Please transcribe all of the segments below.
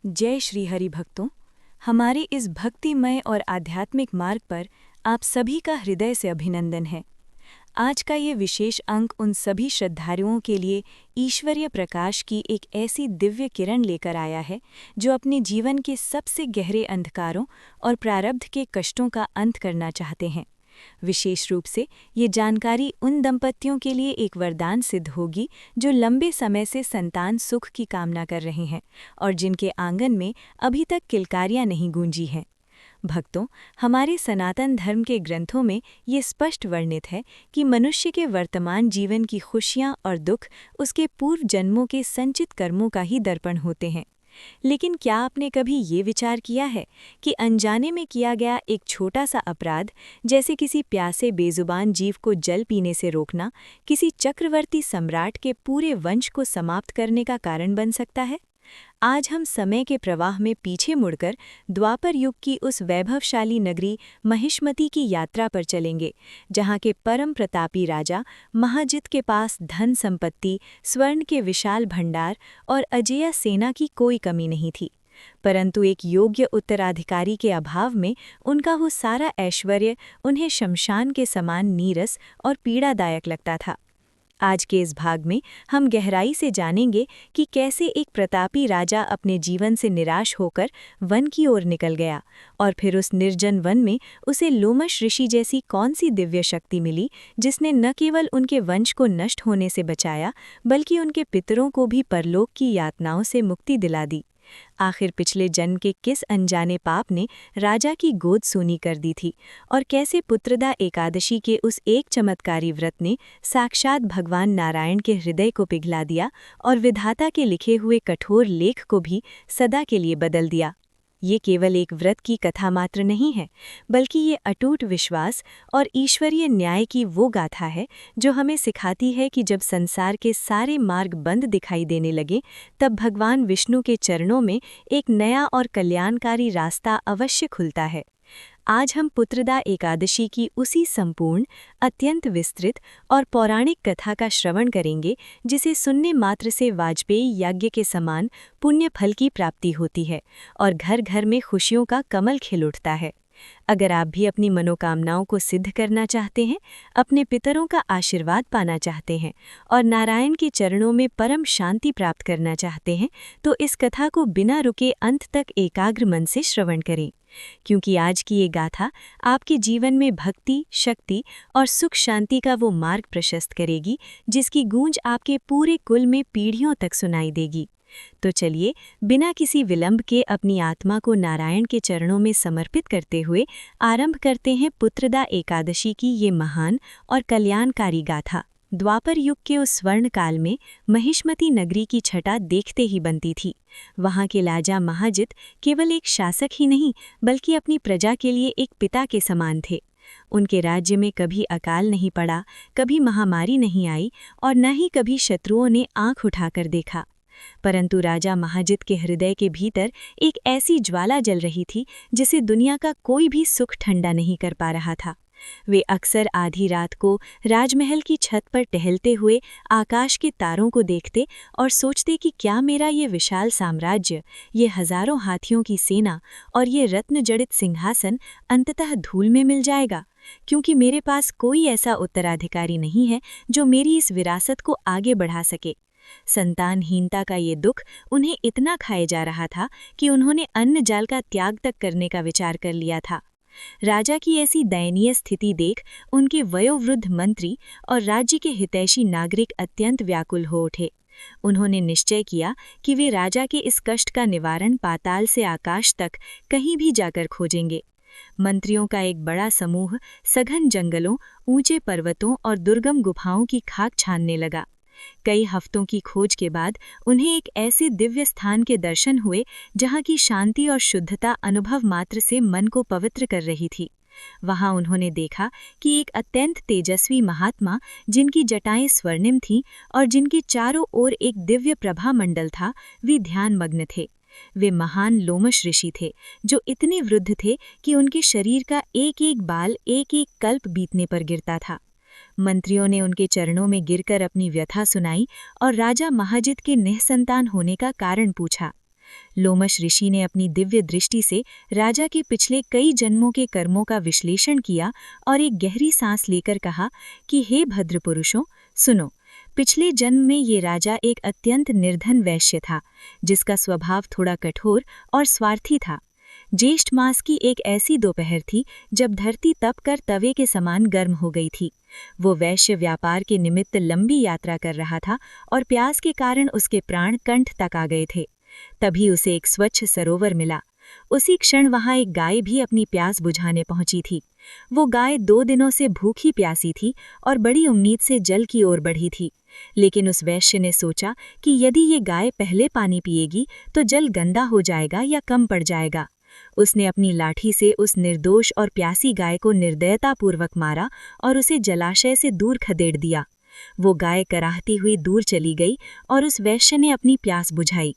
जय श्री हरि भक्तों। हमारे इस भक्तिमय और आध्यात्मिक मार्ग पर आप सभी का हृदय से अभिनंदन है। आज का ये विशेष अंक उन सभी श्रद्धालुओं के लिए ईश्वरीय प्रकाश की एक ऐसी दिव्य किरण लेकर आया है जो अपने जीवन के सबसे गहरे अंधकारों और प्रारब्ध के कष्टों का अंत करना चाहते हैं। विशेष रूप से ये जानकारी उन दंपतियों के लिए एक वरदान सिद्ध होगी जो लंबे समय से संतान सुख की कामना कर रहे हैं और जिनके आंगन में अभी तक किलकारियां नहीं गूंजी हैं। भक्तों, हमारे सनातन धर्म के ग्रंथों में ये स्पष्ट वर्णित है कि मनुष्य के वर्तमान जीवन की खुशियां और दुख उसके पूर्व जन्मों के संचित कर्मों का ही दर्पण होते हैं। लेकिन क्या आपने कभी ये विचार किया है कि अनजाने में किया गया एक छोटा सा अपराध, जैसे किसी प्यासे बेजुबान जीव को जल पीने से रोकना, किसी चक्रवर्ती सम्राट के पूरे वंश को समाप्त करने का कारण बन सकता है? आज हम समय के प्रवाह में पीछे मुड़कर द्वापर युग की उस वैभवशाली नगरी महिष्मती की यात्रा पर चलेंगे, जहाँ के परम प्रतापी राजा महाजित के पास धन संपत्ति, स्वर्ण के विशाल भंडार और अजेय सेना की कोई कमी नहीं थी। परंतु एक योग्य उत्तराधिकारी के अभाव में उनका वो सारा ऐश्वर्य उन्हें शमशान के समान नीरस और पीड़ादायक लगता था। आज के इस भाग में हम गहराई से जानेंगे कि कैसे एक प्रतापी राजा अपने जीवन से निराश होकर वन की ओर निकल गया और फिर उस निर्जन वन में उसे लोमश ऋषि जैसी कौन सी दिव्य शक्ति मिली जिसने न केवल उनके वंश को नष्ट होने से बचाया बल्कि उनके पितरों को भी परलोक की यातनाओं से मुक्ति दिला दी। आखिर पिछले जन्म के किस अनजाने पाप ने राजा की गोद सूनी कर दी थी और कैसे पुत्रदा एकादशी के उस एक चमत्कारी व्रत ने साक्षात भगवान नारायण के हृदय को पिघला दिया और विधाता के लिखे हुए कठोर लेख को भी सदा के लिए बदल दिया। ये केवल एक व्रत की कथा मात्र नहीं है, बल्कि ये अटूट विश्वास और ईश्वरीय न्याय की वो गाथा है जो हमें सिखाती है कि जब संसार के सारे मार्ग बंद दिखाई देने लगे, तब भगवान विष्णु के चरणों में एक नया और कल्याणकारी रास्ता अवश्य खुलता है। आज हम पुत्रदा एकादशी की उसी संपूर्ण, अत्यंत विस्तृत और पौराणिक कथा का श्रवण करेंगे जिसे सुनने मात्र से वाजपेयी यज्ञ के समान पुण्य फल की प्राप्ति होती है और घर घर में खुशियों का कमल खिल उठता है। अगर आप भी अपनी मनोकामनाओं को सिद्ध करना चाहते हैं, अपने पितरों का आशीर्वाद पाना चाहते हैं और नारायण के चरणों में परम शांति प्राप्त करना चाहते हैं, तो इस कथा को बिना रुके अंत तक एकाग्र मन से श्रवण करें, क्योंकि आज की ये गाथा आपके जीवन में भक्ति, शक्ति और सुख शांति का वो मार्ग प्रशस्त करेगी जिसकी गूंज आपके पूरे कुल में पीढ़ियों तक सुनाई देगी। तो चलिए, बिना किसी विलंब के अपनी आत्मा को नारायण के चरणों में समर्पित करते हुए आरंभ करते हैं पुत्रदा एकादशी की ये महान और कल्याणकारी गाथा। द्वापर युग के उस स्वर्ण काल में महिष्मती नगरी की छटा देखते ही बनती थी। वहाँ के राजा महाजित केवल एक शासक ही नहीं बल्कि अपनी प्रजा के लिए एक पिता के समान थे। उनके राज्य में कभी अकाल नहीं पड़ा, कभी महामारी नहीं आई और न ही कभी शत्रुओं ने आंख उठाकर देखा। परंतु राजा महाजित के हृदय के भीतर एक ऐसी ज्वाला जल रही थी जिसे दुनिया का कोई भी सुख ठंडा नहीं कर पा रहा था। वे अक्सर आधी रात को राजमहल की छत पर टहलते हुए आकाश के तारों को देखते और सोचते कि क्या मेरा ये विशाल साम्राज्य, ये हजारों हाथियों की सेना और ये रत्न जड़ित सिंहासन अंततः धूल में मिल जाएगा, क्योंकि मेरे पास कोई ऐसा उत्तराधिकारी नहीं है जो मेरी इस विरासत को आगे बढ़ा सके। संतानहीनता का ये दुख उन्हें इतना खाए जा रहा था कि उन्होंने अन्न जाल का त्याग तक करने का विचार कर लिया था। राजा की ऐसी दयनीय स्थिति देख उनके वयोवृद्ध मंत्री और राज्य के हितैषी नागरिक अत्यंत व्याकुल हो उठे। उन्होंने निश्चय किया कि वे राजा के इस कष्ट का निवारण पाताल से आकाश तक कहीं भी जाकर खोजेंगे। मंत्रियों का एक बड़ा समूह सघन जंगलों, ऊंचे पर्वतों और दुर्गम गुफाओं की खाक छानने लगा। कई हफ्तों की खोज के बाद उन्हें एक ऐसे दिव्य स्थान के दर्शन हुए जहाँ की शांति और शुद्धता अनुभव मात्र से मन को पवित्र कर रही थी। वहाँ उन्होंने देखा कि एक अत्यंत तेजस्वी महात्मा, जिनकी जटाएं स्वर्णिम थीं और जिनके चारों ओर एक दिव्य प्रभा मंडल था, वे ध्यानमग्न थे। वे महान लोमश ऋषि थे जो इतने वृद्ध थे कि उनके शरीर का एक एक बाल एक एक कल्प बीतने पर गिरता था। मंत्रियों ने उनके चरणों में गिरकर अपनी व्यथा सुनाई और राजा महाजित के निःसंतान होने का कारण पूछा। लोमश ऋषि ने अपनी दिव्य दृष्टि से राजा के पिछले कई जन्मों के कर्मों का विश्लेषण किया और एक गहरी सांस लेकर कहा कि हे भद्र पुरुषों, सुनो। पिछले जन्म में ये राजा एक अत्यंत निर्धन वैश्य था, जिसका स्वभाव थोड़ा कठोर और स्वार्थी था। ज्येष्ठ मास की एक ऐसी दोपहर थी जब धरती तपकर तवे के समान गर्म हो गई थी। वो वैश्य व्यापार के निमित्त लंबी यात्रा कर रहा था और प्यास के कारण उसके प्राण कंठ तक आ गए थे। तभी उसे एक स्वच्छ सरोवर मिला। उसी क्षण वहां एक गाय भी अपनी प्यास बुझाने पहुंची थी। वो गाय 2 दिनों से भूखी प्यासी थी और बड़ी उम्मीद से जल की ओर बढ़ी थी। लेकिन उस वैश्य ने सोचा कि यदि ये गाय पहले पानी पिएगी तो जल गंदा हो जाएगा या कम पड़ जाएगा। उसने अपनी लाठी से उस निर्दोष और प्यासी गाय को निर्दयतापूर्वक मारा और उसे जलाशय से दूर खदेड़ दिया। वो गाय कराहती हुई दूर चली गई और उस वैश्य ने अपनी प्यास बुझाई।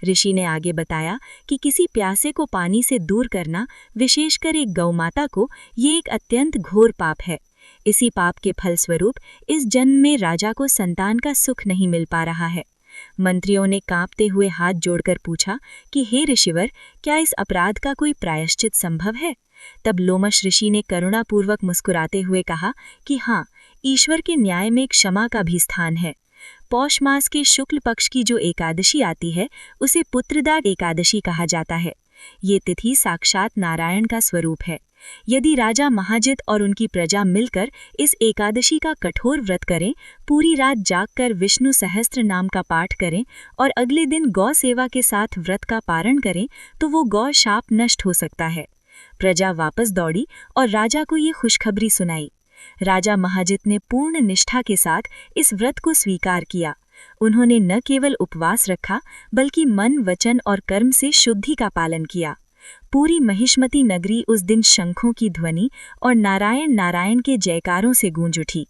ऋषि ने आगे बताया कि किसी प्यासे को पानी से दूर करना, विशेषकर एक गौमाता को, ये एक अत्यंत घोर पाप है। इसी पाप के फलस्वरूप इस जन्म में राजा को संतान का सुख नहीं मिल पा रहा है। मंत्रियों ने कांपते हुए हाथ जोड़कर पूछा कि हे ऋषिवर, क्या इस अपराध का कोई प्रायश्चित संभव है? तब लोमश ऋषि ने करुणापूर्वक मुस्कुराते हुए कहा कि हाँ, ईश्वर के न्याय में क्षमा का भी स्थान है। पौष मास के शुक्ल पक्ष की जो एकादशी आती है, उसे पुत्रदा एकादशी कहा जाता है। ये तिथि साक्षात नारायण का स्वरूप है। यदि राजा महाजित और उनकी प्रजा मिलकर इस एकादशी का कठोर व्रत करें, पूरी रात जागकर विष्णु सहस्त्र नाम का पाठ करें और अगले दिन गौ सेवा के साथ व्रत का पारण करें, तो वो गौ शाप नष्ट हो सकता है। प्रजा वापस दौड़ी और राजा को ये खुशखबरी सुनाई। राजा महाजित ने पूर्ण निष्ठा के साथ इस व्रत को स्वीकार किया। उन्होंने न केवल उपवास रखा, बल्कि मन, वचन और कर्म से शुद्धि का पालन किया। पूरी महिष्मती नगरी उस दिन शंखों की ध्वनि और नारायण नारायण के जयकारों से गूंज उठी।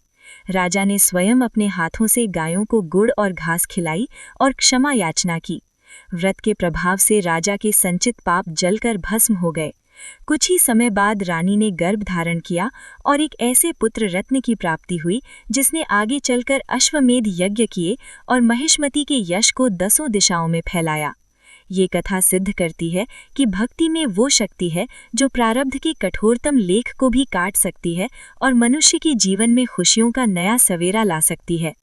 राजा ने स्वयं अपने हाथों से गायों को गुड़ और घास खिलाई और क्षमा याचना की। व्रत के प्रभाव से राजा के संचित पाप जलकर भस्म हो गए। कुछ ही समय बाद रानी ने गर्भ धारण किया और एक ऐसे पुत्र रत्न की प्राप्ति हुई जिसने आगे चलकर अश्वमेध यज्ञ किए और महिष्मती के यश को 10 दिशाओं में फैलाया। ये कथा सिद्ध करती है कि भक्ति में वो शक्ति है जो प्रारब्ध के कठोरतम लेख को भी काट सकती है और मनुष्य के जीवन में खुशियों का नया सवेरा ला सकती है।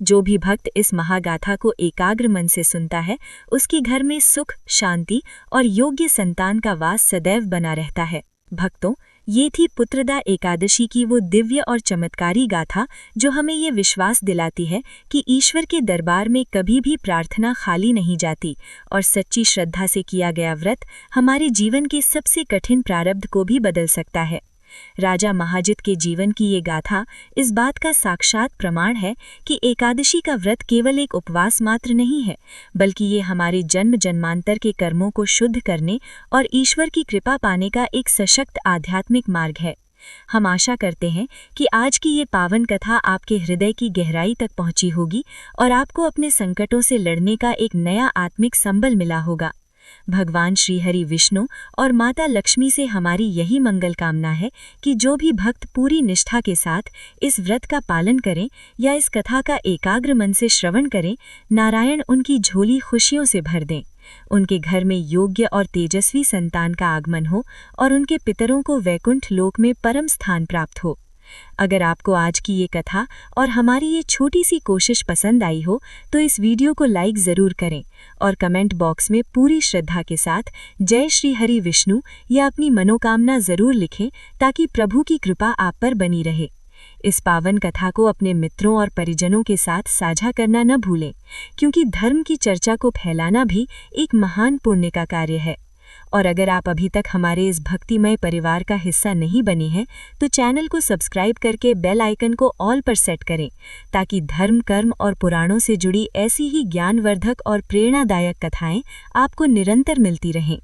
जो भी भक्त इस महागाथा को एकाग्र मन से सुनता है, उसके घर में सुख, शांति और योग्य संतान का वास सदैव बना रहता है। भक्तों, ये थी पुत्रदा एकादशी की वो दिव्य और चमत्कारी गाथा जो हमें ये विश्वास दिलाती है कि ईश्वर के दरबार में कभी भी प्रार्थना खाली नहीं जाती और सच्ची श्रद्धा से किया गया व्रत हमारे जीवन के सबसे कठिन प्रारब्ध को भी बदल सकता है। राजा महाजित के जीवन की ये गाथा इस बात का साक्षात प्रमाण है कि एकादशी का व्रत केवल एक उपवास मात्र नहीं है, बल्कि ये हमारे जन्म जन्मांतर के कर्मों को शुद्ध करने और ईश्वर की कृपा पाने का एक सशक्त आध्यात्मिक मार्ग है। हम आशा करते हैं कि आज की ये पावन कथा आपके हृदय की गहराई तक पहुंची होगी और आपको अपने संकटों से लड़ने का एक नया आत्मिक संबल मिला होगा। भगवान श्री हरि विष्णु और माता लक्ष्मी से हमारी यही मंगल कामना है कि जो भी भक्त पूरी निष्ठा के साथ इस व्रत का पालन करें या इस कथा का एकाग्र मन से श्रवण करें, नारायण उनकी झोली खुशियों से भर दें। उनके घर में योग्य और तेजस्वी संतान का आगमन हो और उनके पितरों को वैकुंठ लोक में परम स्थान प्राप्त हो। अगर आपको आज की ये कथा और हमारी ये छोटी सी कोशिश पसंद आई हो तो इस वीडियो को लाइक ज़रूर करें और कमेंट बॉक्स में पूरी श्रद्धा के साथ जय श्री हरि विष्णु या अपनी मनोकामना ज़रूर लिखें ताकि प्रभु की कृपा आप पर बनी रहे। इस पावन कथा को अपने मित्रों और परिजनों के साथ साझा करना न भूलें, क्योंकि धर्म की चर्चा को फैलाना भी एक महान पुण्य का कार्य है। और अगर आप अभी तक हमारे इस भक्तिमय परिवार का हिस्सा नहीं बने हैं तो चैनल को सब्सक्राइब करके बेल आइकन को ऑल पर सेट करें ताकि धर्म, कर्म और पुराणों से जुड़ी ऐसी ही ज्ञानवर्धक और प्रेरणादायक कथाएं आपको निरंतर मिलती रहें।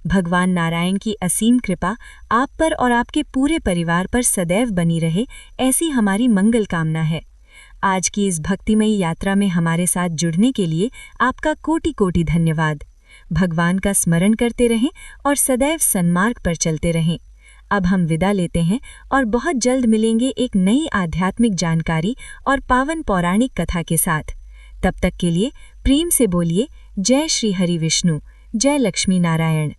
भगवान नारायण की असीम कृपा आप पर और आपके पूरे परिवार पर सदैव बनी रहे, ऐसी हमारी मंगल कामना है। आज की इस भक्तिमयी यात्रा में हमारे साथ जुड़ने के लिए आपका कोटि कोटि धन्यवाद। भगवान का स्मरण करते रहें और सदैव सन्मार्ग पर चलते रहें। अब हम विदा लेते हैं और बहुत जल्द मिलेंगे एक नई आध्यात्मिक जानकारी और पावन पौराणिक कथा के साथ। तब तक के लिए प्रेम से बोलिए जय श्री हरि विष्णु, जय लक्ष्मी नारायण।